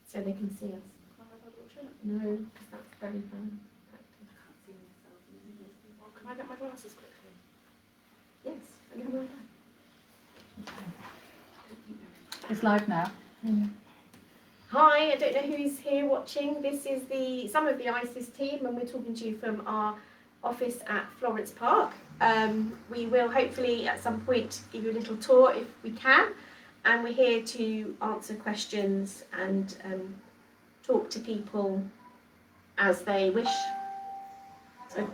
so they can see us. No, because that's very bad. Can I get my glasses quickly? Yes, and come on. It's live now. Hi, I don't know who's here watching. This is some of the ISIS team, and we're talking to you from our office at Florence Park. We will hopefully at some point give you a little tour if we can, and we're here to answer questions and talk to people as they wish. So,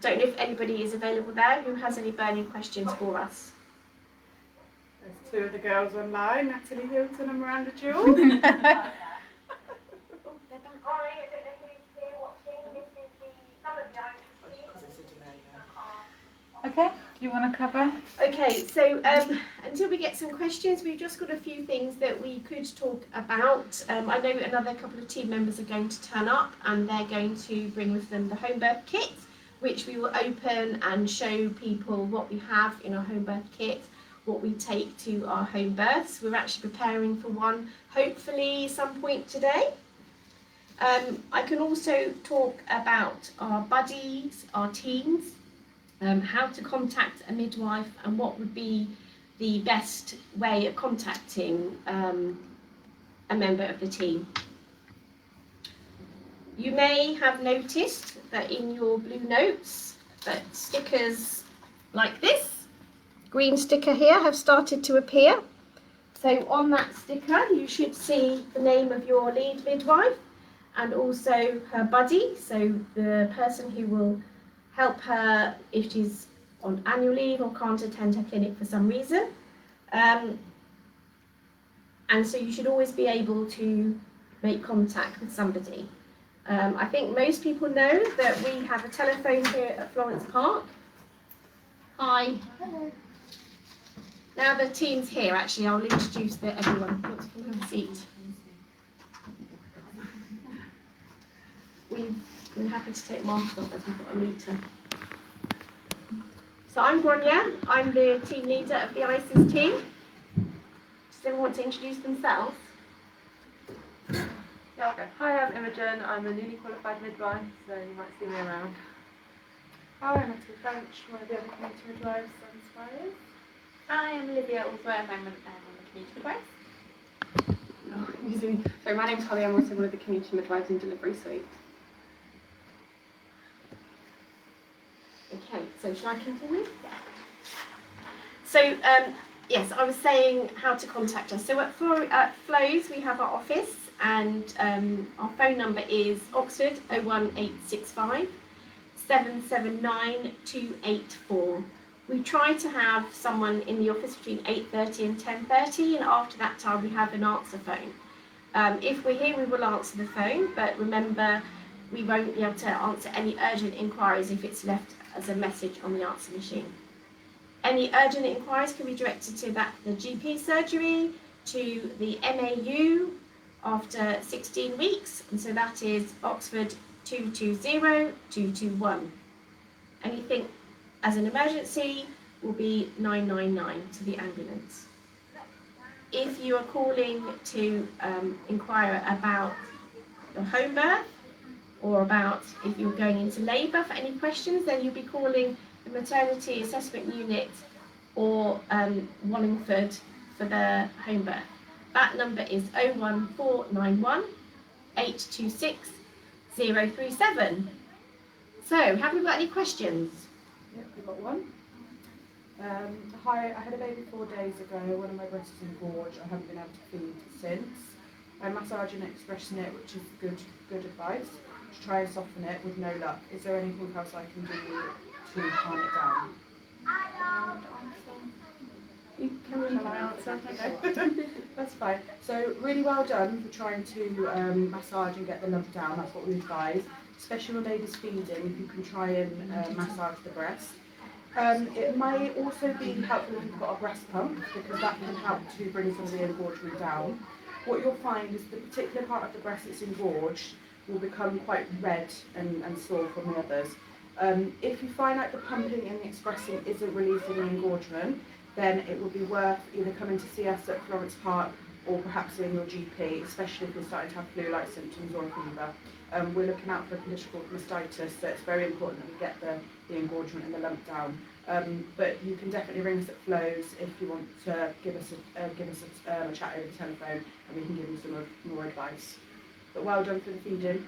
don't know if anybody is available there who has any burning questions for us. There's two of the girls online, Natalie Hilton and Miranda Jewell. Okay, do you want to cover? Okay, so until we get some questions, we've just got a few things that we could talk about. I know another couple of team members are going to turn up, and they're going to bring with them the home birth kit, which we will open and show people what we have in our home birth kit, what we take to our home births. We're actually preparing for one, hopefully some point today. I can also talk about our buddies, our teams, how to contact a midwife and what would be the best way of contacting a member of the team. You may have noticed that in your blue notes that stickers like this, green sticker here, have started to appear. So on that sticker you should see the name of your lead midwife and also her buddy, so the person who will help her if she's on annual leave or can't attend her clinic for some reason. And so you should always be able to make contact with somebody. I think most people know that we have a telephone here at Florence Park. Hi. Hello. Now the team's here, actually, I'll introduce everyone. Let's have a seat. We're happy to take masks off as we've got a meter. So I'm Grania, I'm the team leader of the ISIS team. Does anyone want to introduce themselves? Yeah, okay. Hi, I'm Imogen, I'm a newly qualified midwife, so you might see me around. Hi, I'm Natalie French, one of the other community midwives and inspires. Hi, I'm Olivia Allsworth, I'm one of the community midwives. So my name's Holly, I'm also one of the community midwives in Delivery Suite. Okay, so shall I continue? Yeah. So, yes, I was saying how to contact us. So at Flows, we have our office, and our phone number is Oxford 01865 779 284. We try to have someone in the office between 8:30 and 10:30, and after that time we have an answer phone. If we're here, we will answer the phone, but remember, we won't be able to answer any urgent inquiries if it's left as a message on the answer machine. Any urgent inquiries can be directed to the GP surgery, to the MAU after 16 weeks, and so that is Oxford 220 221. Anything as an emergency will be 999 to the ambulance. If you are calling to inquire about your home birth, or about if you're going into labour for any questions, then you'll be calling the maternity assessment unit or Wallingford for the home birth. That number is 01491 826 037. So, have we got any questions? Yep, we've got one. Hi, I had a baby 4 days ago. One of my breasts is engorged. I haven't been able to feed since. I'm massaging it, expressing it, which is good advice. To try and soften it with no luck. Is there anything else I can do to calm it down? Shall I answer? Okay. That's fine. So really well done for trying to massage and get the lump down. That's what we advise. Especially when baby's feeding, if you can try and massage the breast. It may also be helpful if you've got a breast pump, because that can help to bring some of the engorgement down. What you'll find is the particular part of the breast that's engorged will become quite red and sore from the others. If you find out the pumping and the expressing isn't releasing the engorgement, then it will be worth either coming to see us at Florence Park or perhaps seeing your GP, especially if you're starting to have flu-like symptoms or a fever. We're looking out for a condition called mastitis, so it's very important that we get the engorgement and the lump down. But you can definitely ring us at Flows if you want to give us a chat over the telephone, and we can give you some more advice. But well done for the feeding,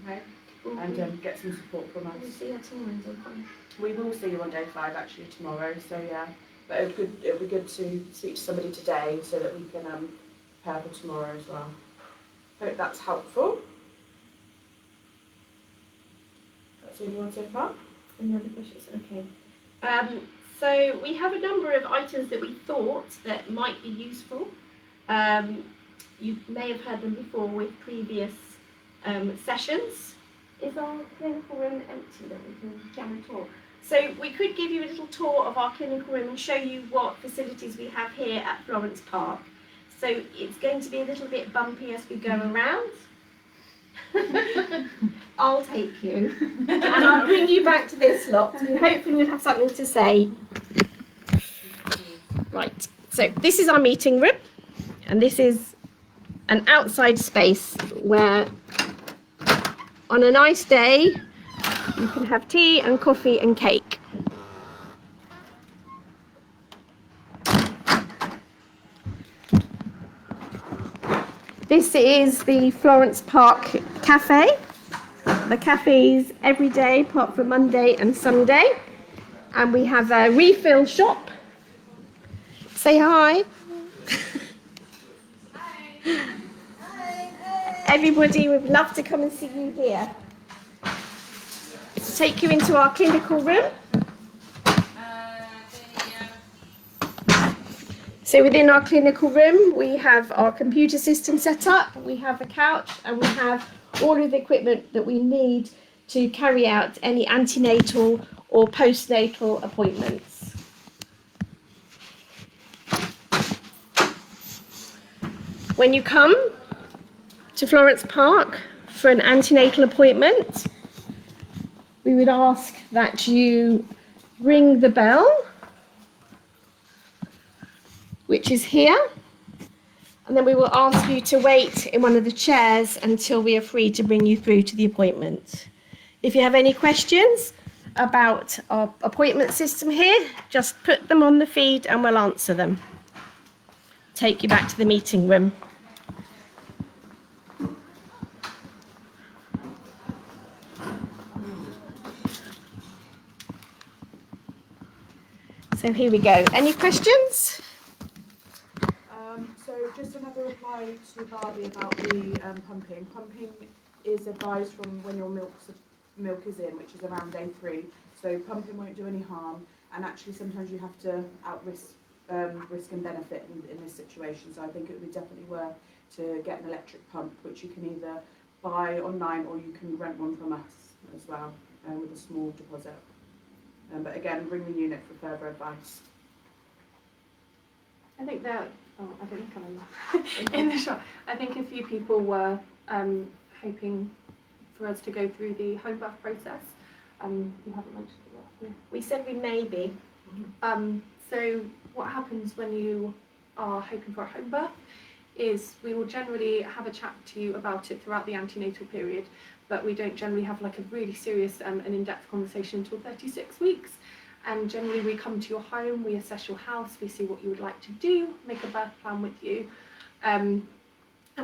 okay? And get some support from us. We'll see you tomorrow. We will see you on day 5 actually tomorrow, so yeah. But it would be good to speak to somebody today so that we can prepare for tomorrow as well. Hope that's helpful. That's the only one so far. Any other questions? Okay. So we have a number of items that we thought that might be useful. You may have heard them before with previous sessions. Is our clinical room empty that we can jam and talk? So we could give you a little tour of our clinical room and show you what facilities we have here at Florence Park. So it's going to be a little bit bumpy as we go around. I'll take you and I'll bring you back to this lot and hopefully you'll have something to say. Right, so this is our meeting room and this is an outside space where on a nice day you can have tea and coffee and cake. This is the Florence Park Cafe. The cafe is every day apart from Monday and Sunday. And we have a refill shop. Say hi. Everybody would love to come and see you here. To take you into our clinical room. So within our clinical room, we have our computer system set up, we have a couch, and we have all of the equipment that we need to carry out any antenatal or postnatal appointments. When you come to Florence Park for an antenatal appointment, we would ask that you ring the bell, which is here, and then we will ask you to wait in one of the chairs until we are free to bring you through to the appointment. If you have any questions about our appointment system here, just put them on the feed and we'll answer them. Take you back to the meeting room. So here we go. Any questions? So just another reply to Barbie about the pumping. Pumping is advised from when your milk is in, which is around day 3. So pumping won't do any harm, and actually sometimes you have to risk and benefit in this situation. So I think it would be definitely worth to get an electric pump, which you can either buy online or you can rent one from us as well, with a small deposit. But again, ring the unit for further advice. I think that, I didn't come in the shop. I think a few people were hoping for us to go through the home birth process. You haven't mentioned it yet. We said we may be. So what happens when you are hoping for a home birth is we will generally have a chat to you about it throughout the antenatal period, but we don't generally have like a really serious and in-depth conversation until 36 weeks. And generally we come to your home, we assess your house, we see what you would like to do, make a birth plan with you, and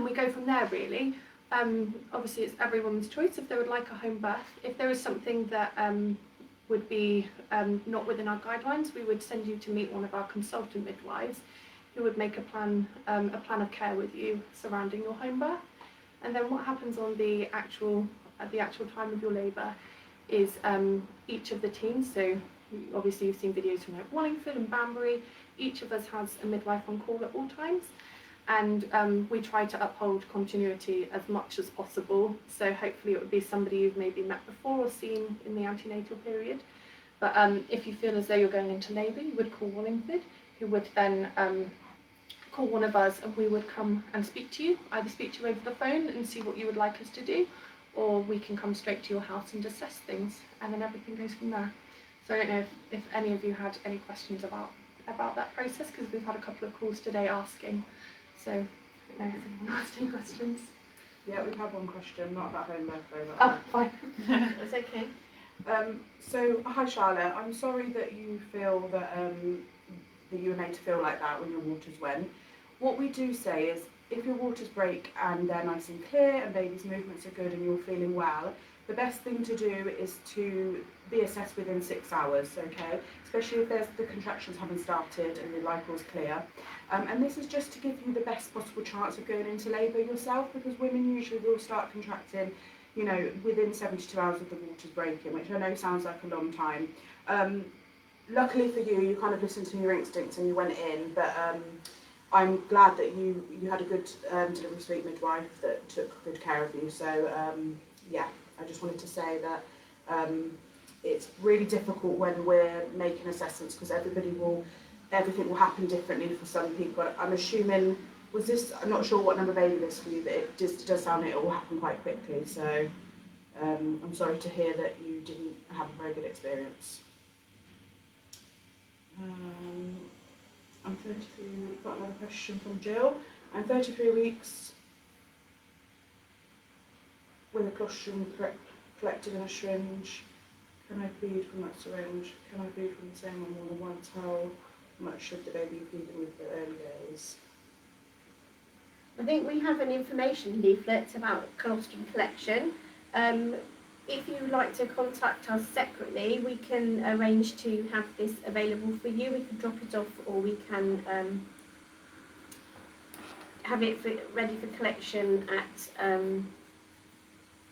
we go from there really. Obviously it's everyone's choice if they would like a home birth. If there is something that would be not within our guidelines, we would send you to meet one of our consultant midwives who would make a plan of care with you surrounding your home birth. And then what happens on at the actual time of your labour is each of the teams, so obviously you've seen videos from like Wallingford and Banbury, each of us has a midwife on call at all times, and we try to uphold continuity as much as possible. So hopefully it would be somebody you've maybe met before or seen in the antenatal period. But if you feel as though you're going into labour, you would call Wallingford, who would then call one of us, and we would come and speak to you, either speak to you over the phone and see what you would like us to do, or we can come straight to your house and assess things, and then everything goes from there. So I don't know if any of you had any questions about that process, because we've had a couple of calls today asking. So No, if anyone asked any questions. Yeah, we've had one question, not about home birth though. Oh, fine. That's okay. So, hi Charlotte, I'm sorry that you feel that that you were made to feel like that when your waters went. What we do say is, if your waters break and they're nice and clear and baby's movements are good and you're feeling well, the best thing to do is to be assessed within 6 hours, okay? Especially if the contractions haven't started and the lipo's clear. And this is just to give you the best possible chance of going into labour yourself, because women usually will start contracting, you know, within 72 hours of the waters breaking, which I know sounds like a long time. Luckily for you, you kind of listened to your instincts and you went in, but I'm glad that you had a good delivery suite midwife that took good care of you. So yeah, I just wanted to say that it's really difficult when we're making assessments, because everything will happen differently for some people. I'm assuming, I'm not sure what number baby this is for you, but it does sound like it will happen quite quickly. So I'm sorry to hear that you didn't have a very good experience. I'm 33 weeks, got another question from Jill. I'm 33 weeks with a colostrum collected in a syringe. Can I feed from that syringe? Can I feed from the same one more than once? How much should the baby feed with the early days? I think we have an information leaflet about colostrum collection. If you'd like to contact us separately, we can arrange to have this available for you. We can drop it off, or we can have it ready for collection at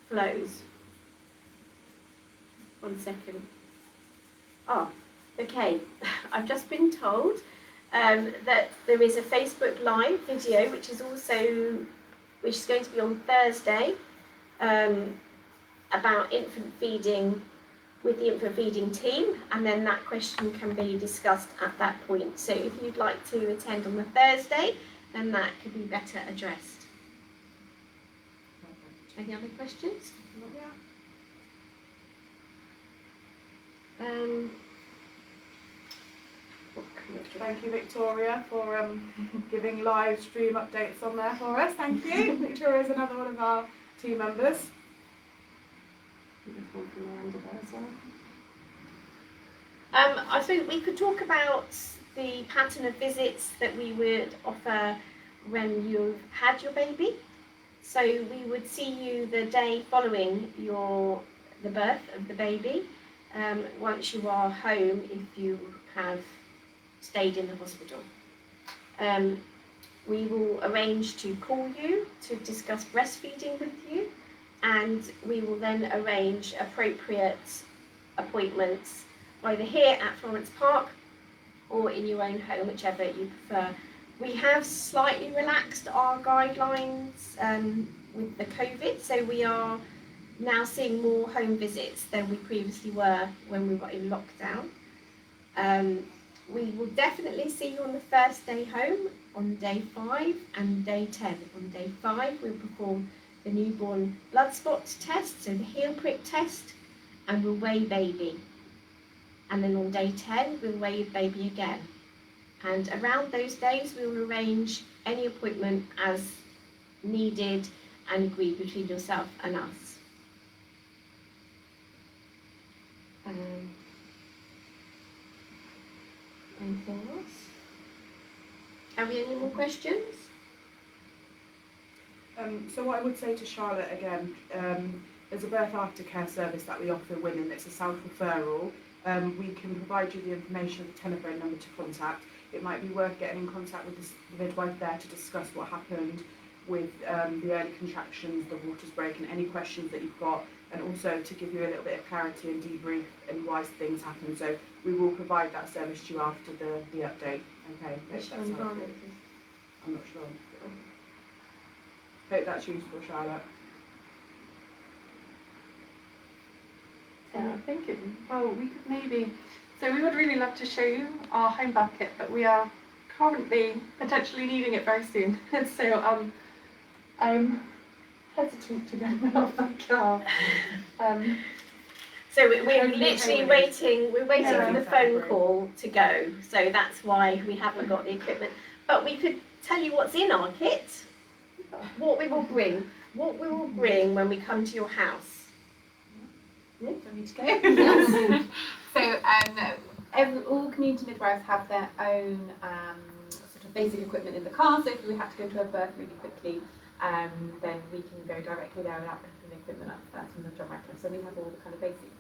Flows. 1 second. Oh, okay. I've just been told that there is a Facebook Live video, which is going to be on Thursday, about infant feeding with the infant feeding team, and then that question can be discussed at that point. So if you'd like to attend on the Thursday, then that could be better addressed. Any other questions? Thank you, Victoria, for giving live stream updates on there for us. Thank you. Victoria is another one of our team members. I think we could talk about the pattern of visits that we would offer when you've had your baby. So we would see you the day following the birth of the baby, once you are home if you have stayed in the hospital. We will arrange to call you to discuss breastfeeding with you, and we will then arrange appropriate appointments either here at Florence Park or in your own home, whichever you prefer. We have slightly relaxed our guidelines with the COVID, so we are now seeing more home visits than we previously were when we were in lockdown. We will definitely see you on the first day home on day 5 and day 10. On day 5, we'll perform the newborn blood spot test, so the heel prick test, and we'll weigh baby. And then on day 10, we'll weigh baby again. And around those days, we will arrange any appointment as needed and agreed between yourself and us. Anything else? Have we any more questions? So what I would say to Charlotte again, there's a birth aftercare service that we offer women. It's a self-referral. We can provide you the information, the telephone number to contact. It might be worth getting in contact with the midwife there to discuss what happened with the early contractions, the waters break, and any questions that you've got, and also to give you a little bit of clarity and debrief and why things happen. So we will provide that service to you after the update. Okay. I'm not sure. Hope that's useful, Charlotte. I'm thinking, well, we could maybe, so we would really love to show you our home birth kit, but we are currently potentially needing it very soon. So I'm hesitant to go out of the car. So we're literally waiting for the phone call to go, so that's why we haven't got the equipment. But we could tell you what's in our kit. what we will bring when we come to your house. For me to go. So all community midwives have their own sort of basic equipment in the car. So if we have to go to a birth really quickly, then we can go directly there without picking the equipment up first from the director. So we have all the kind of basic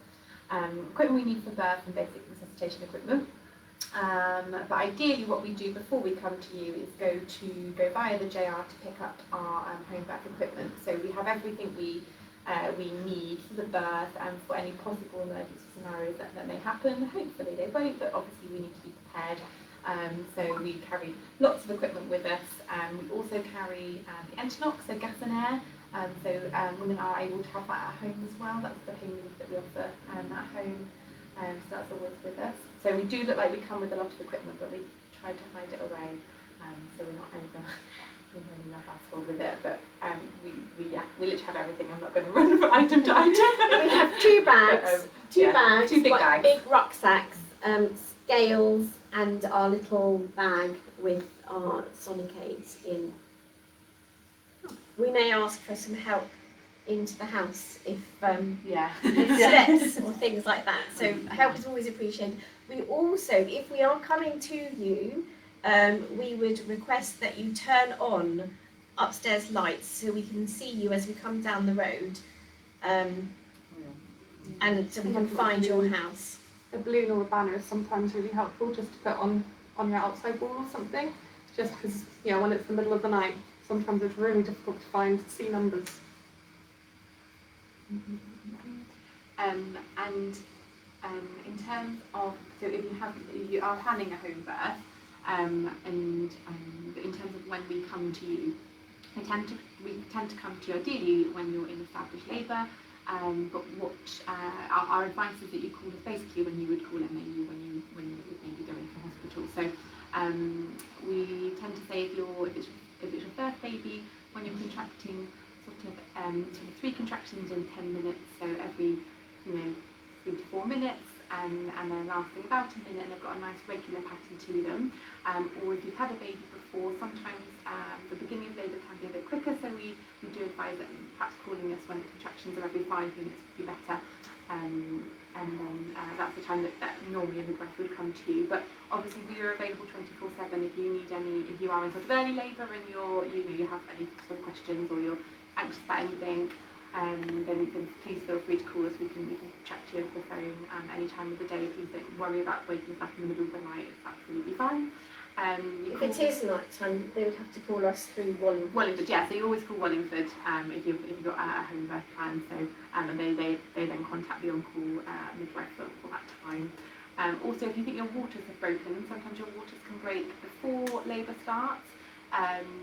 equipment we need for birth and basic resuscitation equipment. But ideally what we do before we come to you is go via the JR to pick up our home birth equipment. So we have everything we need for the birth and for any possible emergency scenarios that may happen. Hopefully they won't, but obviously we need to be prepared. So we carry lots of equipment with us. We also carry the Enternox, so gas and air. So women are able to have that at home as well. That's the home relief that we offer at home. So that's always with us. So we do look like we come with a lot of equipment, but we try to hide it away. So we're not really not asshole with it. But we literally have everything. I'm not going to run from item to item. We have two bags, two big quite bags, big rucksacks, scales, and our little bag with our sonic aids in. We may ask for some help into the house if steps or things like that. So help is always appreciated. We also, if we are coming to you, we would request that you turn on upstairs lights so we can see you as we come down the road, and so we can find your house. A balloon or a banner is sometimes really helpful just to put on your outside wall or something, just because when it's the middle of the night, sometimes it's really difficult to see numbers. In terms of, so if you are planning a home birth, and in terms of when we come to you, we tend to come to you ideally when you're in established labour. But what our advice is that you call us basically when you would call MAU when you would maybe go into hospital. So we tend to say if it's your first baby, when you're contracting, sort of 3 contractions in 10 minutes, so every 3 to 4 minutes, and then lasting about a minute, and they've got a nice regular pattern to them. Or if you've had a baby before, sometimes the beginning of labour can be a bit quicker, so we do advise that perhaps calling us when the contractions are every 5 minutes would be better. And then that's the time that normally a midwife would come to you. But obviously we are available 24/7 if you need if you are in sort of early labour and you have any sort of questions or you're anxious about anything, then please feel free to call us. We can chat to you over the phone any time of the day. Please don't worry about waking us up in the middle of the night. It's absolutely fine. If it is night time, they would have to call us through Wallingford. Wallingford, yeah. So you always call Wallingford if you've got a home birth plan. So and they then contact the on-call midwife for that time. Also, if you think your waters have broken, sometimes your waters can break before labour starts,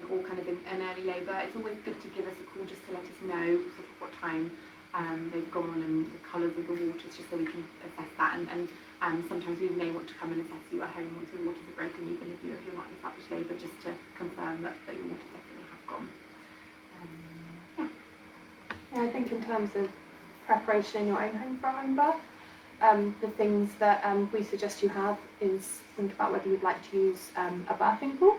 or kind of in early labour. It's always good to give us a call just to let us know sort of what time they've gone and the colours of the waters, just so we can assess that. And sometimes we may want to come and assess you at home once your waters are broken, even if you're not in established labour, just to confirm that your waters definitely have gone. Yeah, I think in terms of preparation in your own home for a home birth, the things that we suggest you have is think about whether you'd like to use a birthing pool.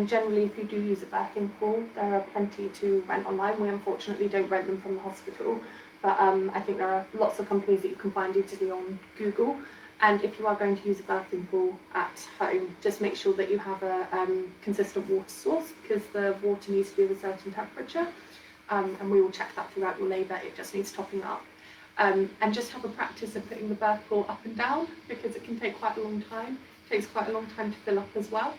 Generally, if you do use a birthing pool, there are plenty to rent online. We unfortunately don't rent them from the hospital, but I think there are lots of companies that you can find easily on Google. And if you are going to use a birthing pool at home, just make sure that you have a consistent water source, because the water needs to be of a certain temperature, and we will check that throughout your labour. It just needs topping up. And just have a practice of putting the birth pool up and down, because it can take quite a long time. It takes quite a long time to fill up as well.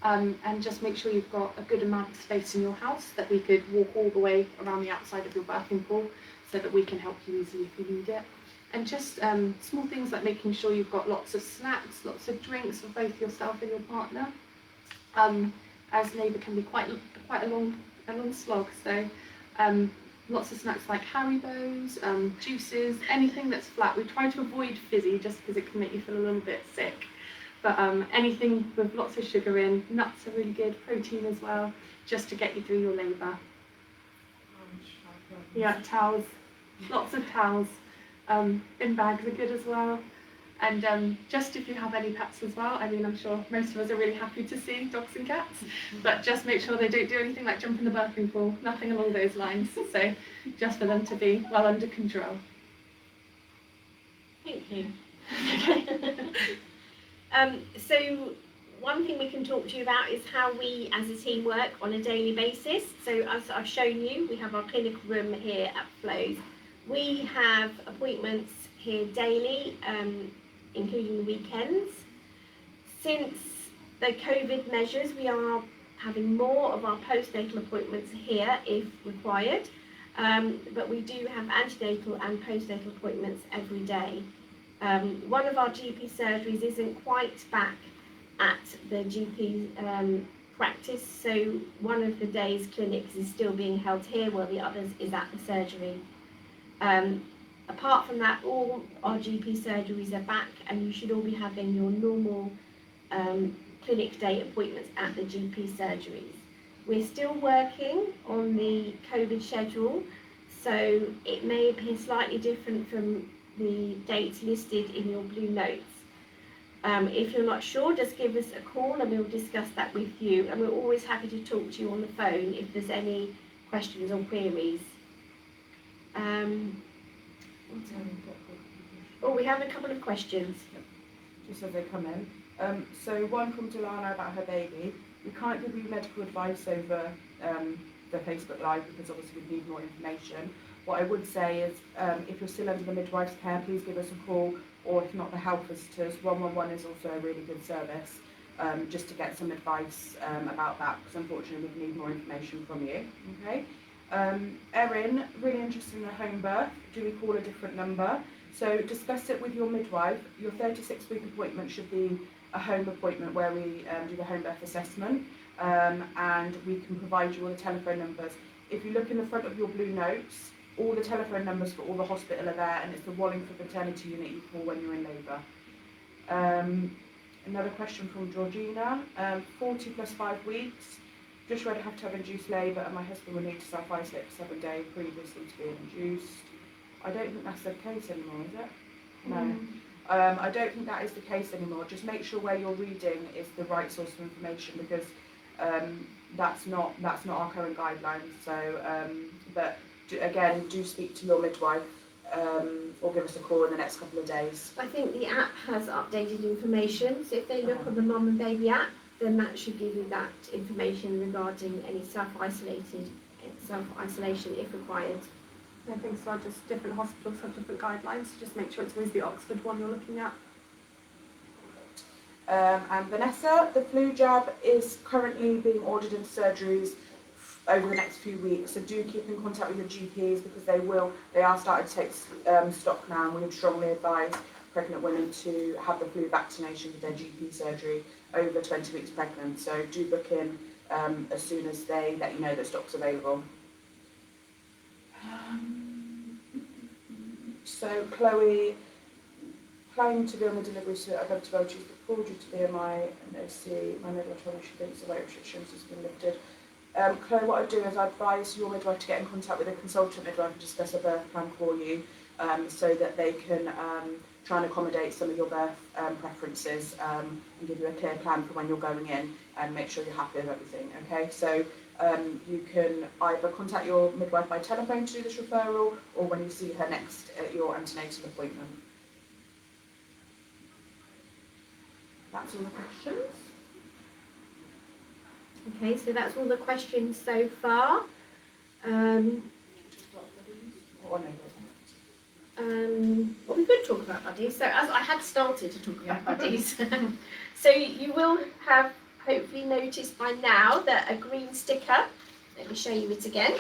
And just make sure you've got a good amount of space in your house that we could walk all the way around the outside of your birthing pool, so that we can help you easily if you need it. And just small things like making sure you've got lots of snacks, lots of drinks for both yourself and your partner, as labour can be quite a long slog. So lots of snacks like Haribos, juices, anything that's flat. We try to avoid fizzy just because it can make you feel a little bit sick. But anything with lots of sugar in, nuts are really good, protein as well, just to get you through your labour. Yeah, towels, lots of towels. Bin bags are good as well. And just if you have any pets as well, I mean, I'm sure most of us are really happy to see dogs and cats, but just make sure they don't do anything like jump in the birthing pool, nothing along those lines. So just for them to be well under control. Thank you. So one thing we can talk to you about is how we as a team work on a daily basis. So as I've shown you, we have our clinical room here at Flows. We have appointments here daily, including the weekends. Since the COVID measures, we are having more of our postnatal appointments here if required, but we do have antenatal and postnatal appointments every day. One of our GP surgeries isn't quite back at the GP practice, so one of the day's clinics is still being held here while the others is at the surgery. Apart from that, all our GP surgeries are back, and you should all be having your normal clinic day appointments at the GP surgeries. We're still working on the COVID schedule, so it may appear slightly different from the dates listed in your blue notes. If you're not sure, just give us a call and we'll discuss that with you, and we're always happy to talk to you on the phone if there's any questions or queries. Oh, we have a couple of questions. Just as they come in. So one from Delana about her baby. We can't give you medical advice over the Facebook Live because obviously we need more information. What I would say is if you're still under the midwife's care, please give us a call, or if not, the health visitors. 111 is also a really good service just to get some advice about that, because unfortunately we need more information from you. Okay. Erin, really interested in a home birth. Do we call a different number? So discuss it with your midwife. Your 36-week appointment should be a home appointment where we do the home birth assessment, and we can provide you all the telephone numbers. If you look in the front of your blue notes, all the telephone numbers for all the hospital are there, and it's the Wallingford maternity unit you call when you're in labour. Another question from Georgina. 40 plus 5 weeks. Just read I have to have induced labour, and my husband will need to self-isolate for 7 days previously to be induced. I don't think that's the case anymore, is it? No. I don't think that is the case anymore. Just make sure where you're reading is the right source of information, because that's not our current guidelines. So, but again, do speak to your midwife or give us a call in the next couple of days. I think the app has updated information, so if they look on the Mum and Baby app, then that should give you that information regarding any self-isolation if required. I think so, just different hospitals have different guidelines, so just make sure it's always the Oxford one you're looking at. And Vanessa, the flu jab is currently being ordered into surgeries over the next few weeks, so do keep in contact with your GPs, because they are starting to take stock now, and we would strongly advise pregnant women to have the flu vaccination with their GP surgery over 20 weeks pregnant. So do book in as soon as they let you know that stock's available. So Chloe, planning to be on the delivery suite, I'd love to be able to use the pool due to BMI and OC. My midwife told me she thinks the weight restrictions has been lifted. Chloe, what I'd do is I'd advise your midwife to get in contact with a consultant midwife and discuss a birth plan for you, so that they can try and accommodate some of your birth preferences, and give you a clear plan for when you're going in and make sure you're happy with everything. Okay, so you can either contact your midwife by telephone to do this referral, or when you see her next at your antenatal appointment. That's all the questions. Okay, so that's all the questions so far. Well, we could talk about buddies. So as I had started to talk about buddies, so you will have hopefully noticed by now that a green sticker, let me show you it again,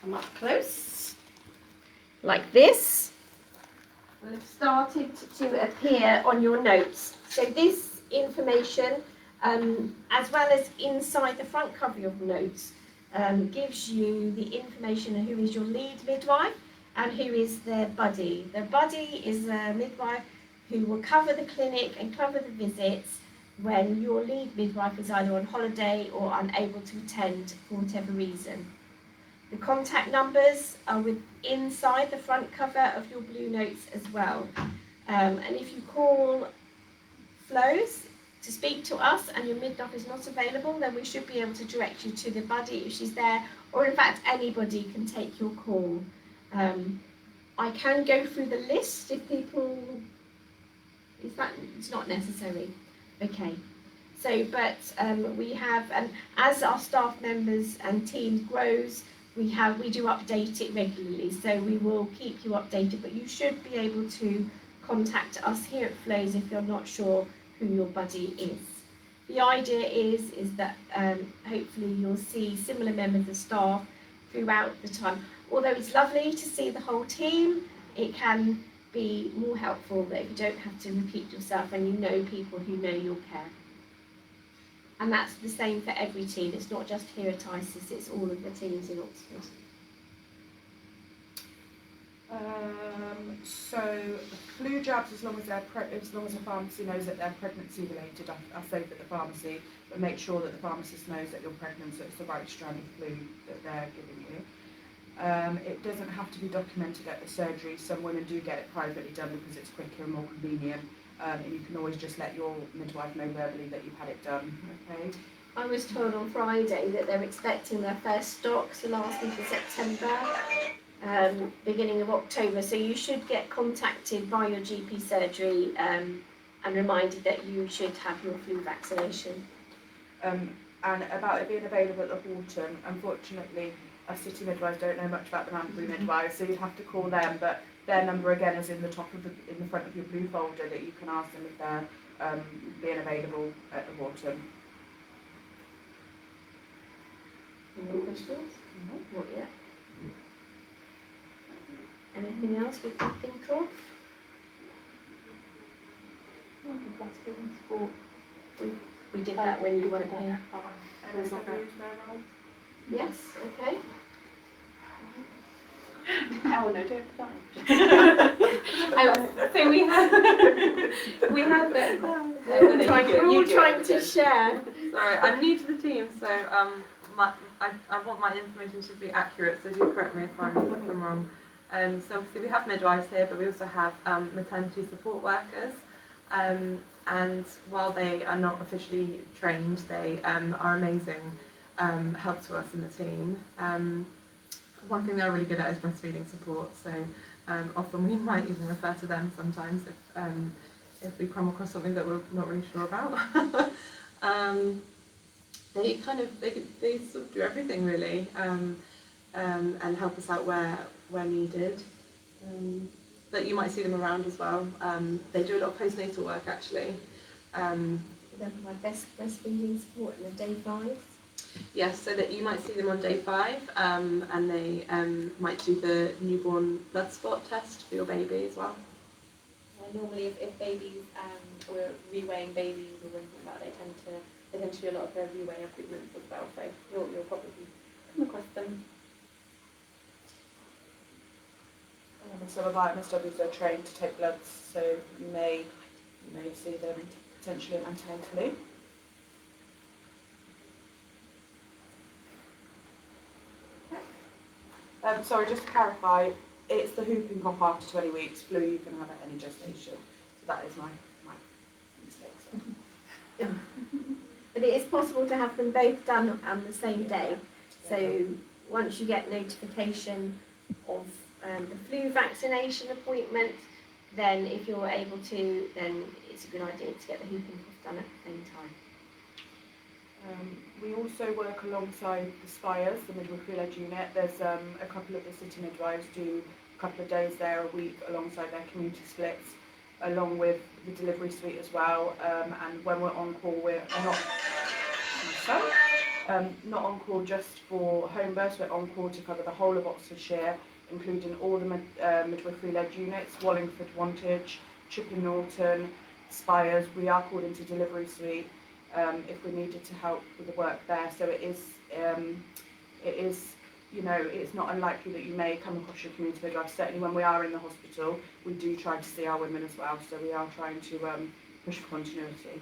come up close, like this, will have started to appear on your notes. So this information, as well as inside the front cover of the notes, gives you the information of who is your lead midwife and who is their buddy. The buddy is a midwife who will cover the clinic and cover the visits when your lead midwife is either on holiday or unable to attend for whatever reason. The contact numbers are inside the front cover of your blue notes as well. And if you call Flows to speak to us and your midwife is not available, then we should be able to direct you to the buddy if she's there, or in fact anybody can take your call. I can go through the list if people, it's not necessary. Okay. So, but we have, as our staff members and team grows, we do update it regularly. So we will keep you updated, but you should be able to contact us here at Flows if you're not sure who your buddy is. The idea is that hopefully you'll see similar members of staff throughout the time. Although it's lovely to see the whole team, it can be more helpful that if you don't have to repeat yourself and you know people who know your care. And that's the same for every team. It's not just here at ISIS, it's all of the teams in Oxford. So flu jabs, as long as the pharmacy knows that they're pregnancy related, are safe at the pharmacy, but make sure that the pharmacist knows that you're pregnant, so it's the right strand of flu that they're giving you. It doesn't have to be documented at the surgery. Some women do get it privately done because it's quicker and more convenient, and you can always just let your midwife know verbally that you've had it done. Okay. I was told on Friday that they're expecting their first stocks the last week of September, beginning of October. So you should get contacted by your GP surgery and reminded that you should have your flu vaccination. And about it being available at the Horton, unfortunately, us City Midwives don't know much about the Mandatory Midwives, so you'd have to call them. But their number again is in the front of your blue folder that you can ask them if they're being available at the Horton. Any more questions? No, not yet. Anything else we can think of? We did that when you weren't here. Yes, okay. Oh no, don't die. So we have We're all trying to share. Sorry, I'm new to the team, so I want my information to be accurate, so do correct me if I'm wrong. So obviously we have midwives here, but we also have maternity support workers. And while they are not officially trained, they are amazing help to us in the team. One thing they're really good at is breastfeeding support, so often we might even refer to them sometimes if we come across something that we're not really sure about. They sort of do everything really, and help us out where needed. But you might see them around as well. They do a lot of postnatal work actually. They provide breastfeeding support in the day 5. Yes, so that you might see them on day 5, and they might do the newborn blood spot test for your baby as well. Normally, if babies or reweighing babies or anything like that, they tend to do a lot of their reweighing appointments as well. So you'll probably come across them. And some of our MSWs are trained to take bloods, so you may see them potentially antenatally. Sorry, just to clarify, it's the whooping cough after 20 weeks. Flu you can have at any gestation. So that is my mistake. But it is possible to have them both done on the same day. So once you get notification of the flu vaccination appointment, then if you're able to, then it's a good idea to get the whooping cough done at the same time. We also work alongside the Spires, the midwifery-led unit. There's a couple of the City Midwives do a couple of days there a week alongside their community splits, along with the delivery suite as well. And when we're on call, we're not on call just for home births, we're on call to cover the whole of Oxfordshire, including all the midwifery-led units, Wallingford, Wantage, Chipping Norton, Spires. We are called into delivery suite if we needed to help with the work there. So it is, it's not unlikely that you may come across your community midwife. Certainly when we are in the hospital, we do try to see our women as well. So we are trying to push for continuity.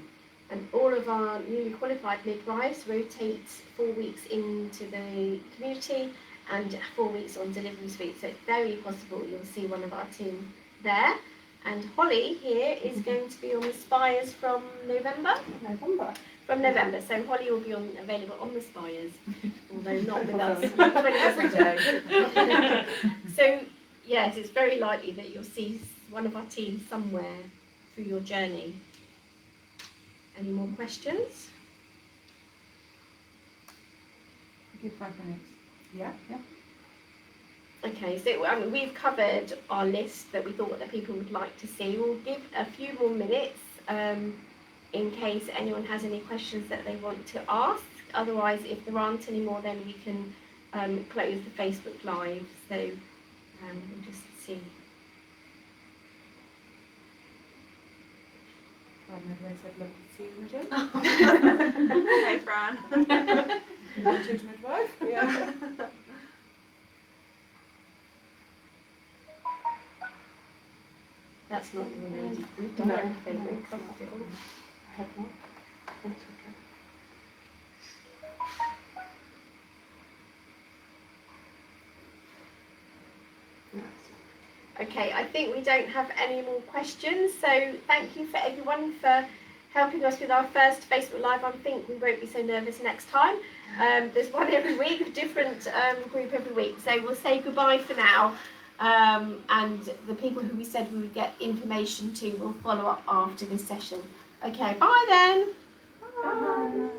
And all of our newly qualified midwives rotate 4 weeks into the community and 4 weeks on delivery suite. So it's very possible you'll see one of our team there. And Holly here is going to be on the Spires from November. From November, so Holly will be available on the Spires, although not with us Every day. So yes, it's very likely that you'll see one of our team somewhere through your journey. Any more questions? Give 5 minutes. Yeah. Okay, so we've covered our list that we thought that people would like to see. We'll give a few more minutes in case anyone has any questions that they want to ask. Otherwise, if there aren't any more, then we can close the Facebook Live. So we'll just see. Midwife said, lovely to see you again. Hey, Fran. Untitled Midwife. Yeah. That's not the one we've No. done our favourite. I have not. That's okay. Okay, I think we don't have any more questions, so thank you for everyone for helping us with our first Facebook Live. I think we won't be so nervous next time. There's one every week, a different group every week, so we'll say goodbye for now. And the people who we said we would get information to will follow up after this session. Okay, bye then. Bye.